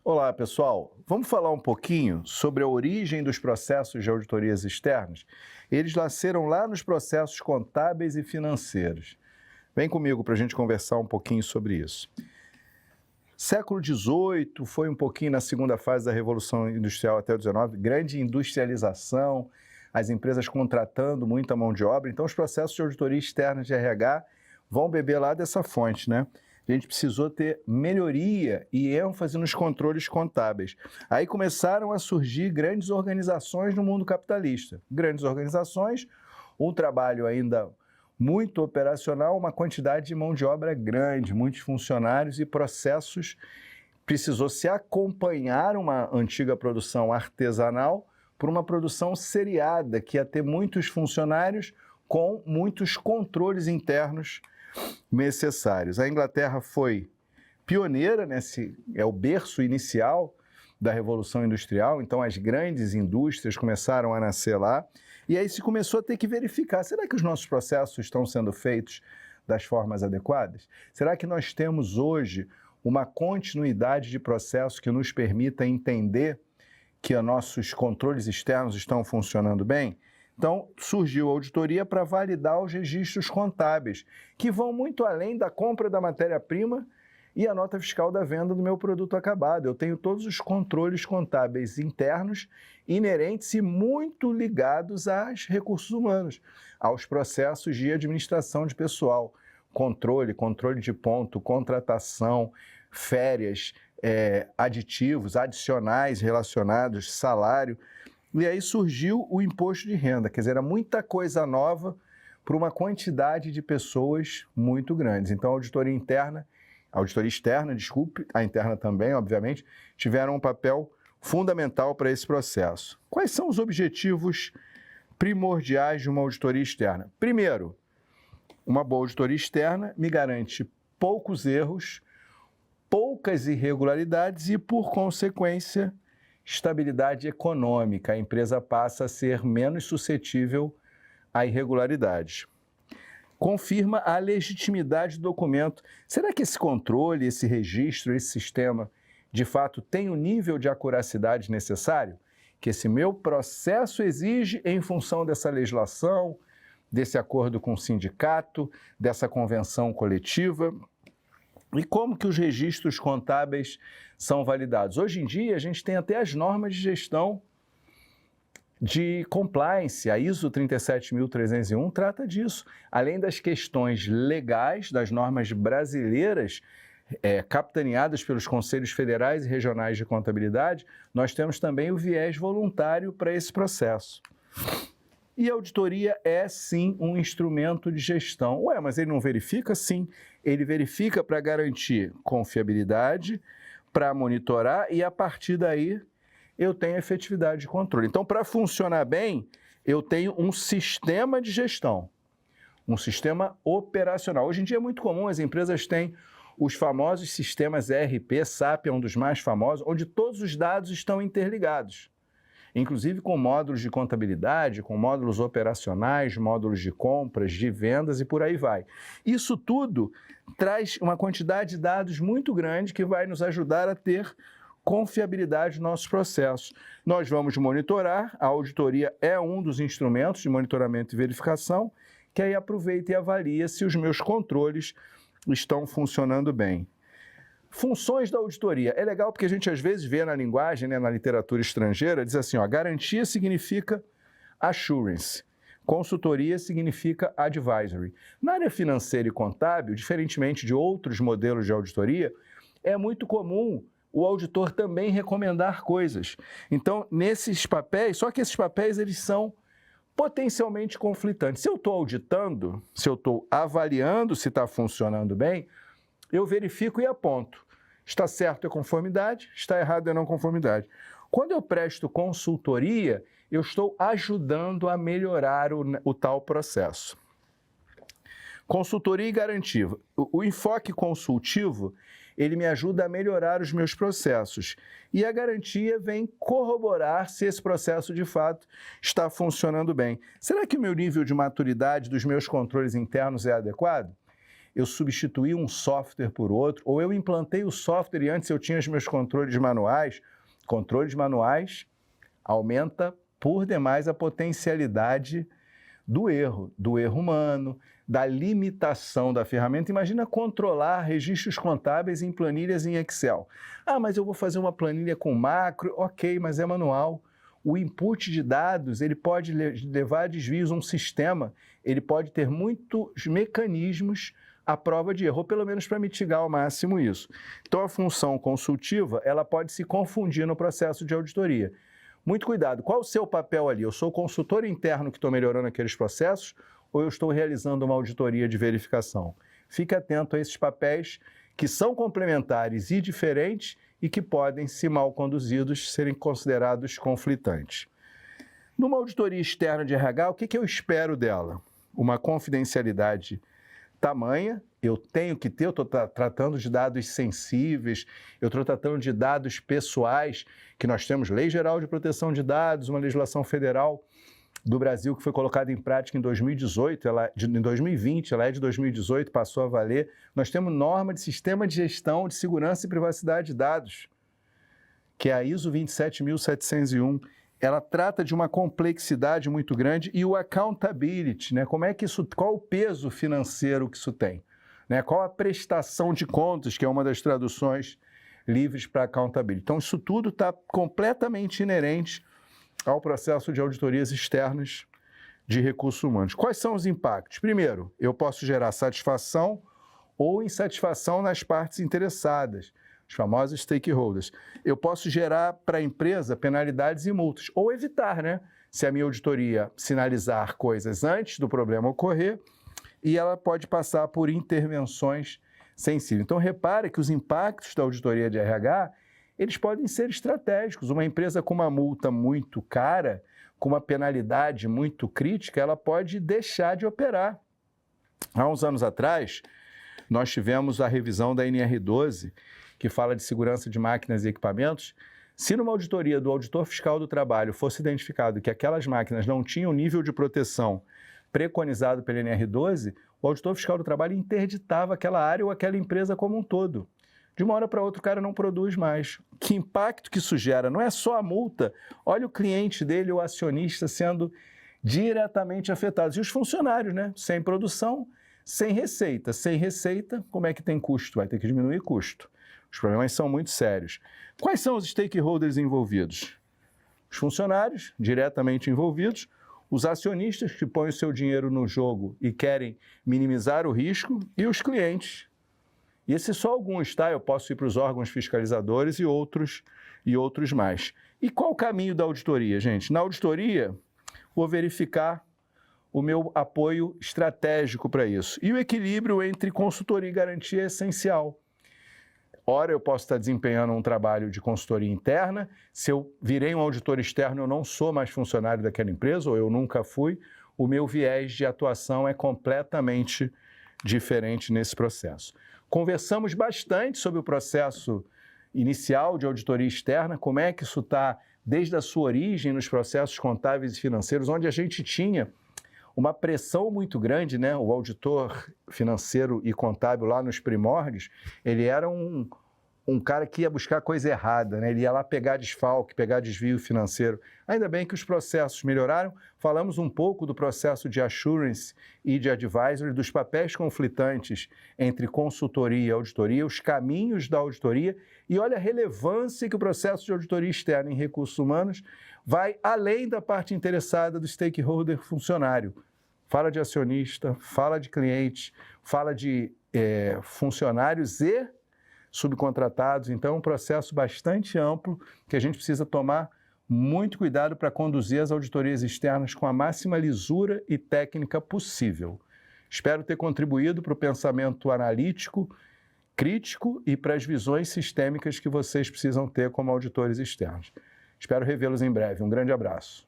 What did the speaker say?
Olá, pessoal. Vamos falar um pouquinho sobre a origem dos processos de auditorias externas? Eles nasceram lá nos processos contábeis e financeiros. Vem comigo para a gente conversar um pouquinho sobre isso. Século XVIII foi um pouquinho na segunda fase da Revolução Industrial até o XIX, grande industrialização, as empresas contratando muita mão de obra, então os processos de auditoria externa de RH vão beber lá dessa fonte, né? A gente precisou ter melhoria e ênfase nos controles contábeis. Aí começaram a surgir grandes organizações no mundo capitalista. Grandes organizações, um trabalho ainda muito operacional, uma quantidade de mão de obra grande, muitos funcionários e processos. Precisou se acompanhar uma antiga produção artesanal por uma produção seriada, que ia ter muitos funcionários com muitos controles internos necessários. A Inglaterra foi pioneira é o berço inicial da Revolução Industrial, então as grandes indústrias começaram a nascer lá, e aí se começou a ter que verificar, será que os nossos processos estão sendo feitos das formas adequadas? Será que nós temos hoje uma continuidade de processo que nos permita entender que os nossos controles externos estão funcionando bem? Então, surgiu a auditoria para validar os registros contábeis, que vão muito além da compra da matéria-prima e a nota fiscal da venda do meu produto acabado. Eu tenho todos os controles contábeis internos, inerentes e muito ligados aos recursos humanos, aos processos de administração de pessoal, controle de ponto, contratação, férias, aditivos, adicionais relacionados, salário. E aí surgiu o imposto de renda, quer dizer, era muita coisa nova para uma quantidade de pessoas muito grandes. Então, a auditoria externa, a interna também, obviamente, tiveram um papel fundamental para esse processo. Quais são os objetivos primordiais de uma auditoria externa? Primeiro, uma boa auditoria externa me garante poucos erros, poucas irregularidades e, por consequência, estabilidade econômica. A empresa passa a ser menos suscetível a irregularidades. Confirma a legitimidade do documento. Será que esse controle, esse registro, esse sistema, de fato, tem o nível de acuracidade necessário que esse meu processo exige em função dessa legislação, desse acordo com o sindicato, dessa convenção coletiva? E como que os registros contábeis são validados? Hoje em dia, a gente tem até as normas de gestão de compliance. A ISO 37301 trata disso. Além das questões legais, das normas brasileiras, capitaneadas pelos conselhos federais e regionais de contabilidade, nós temos também o viés voluntário para esse processo. E a auditoria é, sim, um instrumento de gestão. Ué, mas ele não verifica? Sim, ele verifica para garantir confiabilidade, para monitorar e, a partir daí, eu tenho efetividade de controle. Então, para funcionar bem, eu tenho um sistema de gestão, um sistema operacional. Hoje em dia é muito comum, as empresas têm os famosos sistemas ERP, SAP é um dos mais famosos, onde todos os dados estão interligados, inclusive com módulos de contabilidade, com módulos operacionais, módulos de compras, de vendas e por aí vai. Isso tudo traz uma quantidade de dados muito grande que vai nos ajudar a ter confiabilidade nos nossos processos. Nós vamos monitorar, a auditoria é um dos instrumentos de monitoramento e verificação, que aí aproveita e avalia se os meus controles estão funcionando bem. Funções da auditoria. É legal porque a gente às vezes vê na linguagem, na literatura estrangeira, diz assim, garantia significa assurance, consultoria significa advisory. Na área financeira e contábil, diferentemente de outros modelos de auditoria, é muito comum o auditor também recomendar coisas. Então, nesses papéis, só que esses papéis eles são potencialmente conflitantes. Se eu estou auditando, se eu estou avaliando se está funcionando bem, eu verifico e aponto. Está certo é conformidade, está errado é não conformidade. Quando eu presto consultoria, eu estou ajudando a melhorar o tal processo. Consultoria e garantia. O enfoque consultivo, ele me ajuda a melhorar os meus processos. E a garantia vem corroborar se esse processo, de fato, está funcionando bem. Será que o meu nível de maturidade dos meus controles internos é adequado? Eu substituí um software por outro, ou eu implantei o software e antes eu tinha os meus controles manuais. Controles manuais aumenta por demais a potencialidade do erro humano, da limitação da ferramenta. Imagina controlar registros contábeis em planilhas em Excel. Ah, mas eu vou fazer uma planilha com macro, ok, mas é manual. O input de dados, ele pode levar a desvios, um sistema, ele pode ter muitos mecanismos à prova de erro, ou pelo menos para mitigar ao máximo isso. Então, a função consultiva, ela pode se confundir no processo de auditoria. Muito cuidado, qual o seu papel ali? Eu sou o consultor interno que estou melhorando aqueles processos ou eu estou realizando uma auditoria de verificação? Fique atento a esses papéis que são complementares e diferentes e que podem, se mal conduzidos, serem considerados conflitantes. Numa auditoria externa de RH, o que eu espero dela? Uma confidencialidade tamanha, eu tenho que ter, eu estou tratando de dados sensíveis, eu estou tratando de dados pessoais, que nós temos Lei Geral de Proteção de Dados, uma legislação federal do Brasil que foi colocada em prática em 2018, em 2020, ela é de 2018, passou a valer. Nós temos norma de Sistema de Gestão de Segurança e Privacidade de Dados, que é a ISO 27701. Ela trata de uma complexidade muito grande e o accountability, né? Qual o peso financeiro que isso tem? Né? Qual a prestação de contas, que é uma das traduções livres para accountability. Então, isso tudo está completamente inerente ao processo de auditorias externas de recursos humanos. Quais são os impactos? Primeiro, eu posso gerar satisfação ou insatisfação nas partes interessadas, os famosos stakeholders. Eu posso gerar para a empresa penalidades e multas, ou evitar, né? Se a minha auditoria sinalizar coisas antes do problema ocorrer, e ela pode passar por intervenções sensíveis. Então, repare que os impactos da auditoria de RH, eles podem ser estratégicos. Uma empresa com uma multa muito cara, com uma penalidade muito crítica, ela pode deixar de operar. Há uns anos atrás, nós tivemos a revisão da NR12, que fala de segurança de máquinas e equipamentos. Se numa auditoria do auditor fiscal do trabalho fosse identificado que aquelas máquinas não tinham nível de proteção preconizado pela NR12, o auditor fiscal do trabalho interditava aquela área ou aquela empresa como um todo. De uma hora para outra o cara não produz mais. Que impacto que isso gera? Não é só a multa. Olha o cliente dele, o acionista, sendo diretamente afetado. E os funcionários, né? Sem produção, sem receita. Sem receita, como é que tem custo? Vai ter que diminuir custo. Os problemas são muito sérios. Quais são os stakeholders envolvidos? Os funcionários, diretamente envolvidos, os acionistas que põem o seu dinheiro no jogo e querem minimizar o risco, e os clientes. E esses só alguns, tá? Eu posso ir para os órgãos fiscalizadores e outros mais. E qual o caminho da auditoria, gente? Na auditoria, vou verificar o meu apoio estratégico para isso. E o equilíbrio entre consultoria e garantia é essencial. Ora, eu posso estar desempenhando um trabalho de consultoria interna. Se eu virei um auditor externo, eu não sou mais funcionário daquela empresa, ou eu nunca fui, o meu viés de atuação é completamente diferente nesse processo. Conversamos bastante sobre o processo inicial de auditoria externa, como é que isso está desde a sua origem nos processos contábeis e financeiros, onde a gente tinha uma pressão muito grande, né? O auditor financeiro e contábil lá nos primórdios, ele era um cara que ia buscar coisa errada, né? Ele ia lá pegar desfalque, pegar desvio financeiro. Ainda bem que os processos melhoraram. Falamos um pouco do processo de assurance e de advisory, dos papéis conflitantes entre consultoria e auditoria, os caminhos da auditoria e olha a relevância que o processo de auditoria externa em recursos humanos vai além da parte interessada do stakeholder funcionário. Fala de acionista, fala de cliente, fala de funcionários e subcontratados. Então, é um processo bastante amplo que a gente precisa tomar muito cuidado para conduzir as auditorias externas com a máxima lisura e técnica possível. Espero ter contribuído para o pensamento analítico, crítico e para as visões sistêmicas que vocês precisam ter como auditores externos. Espero revê-los em breve. Um grande abraço.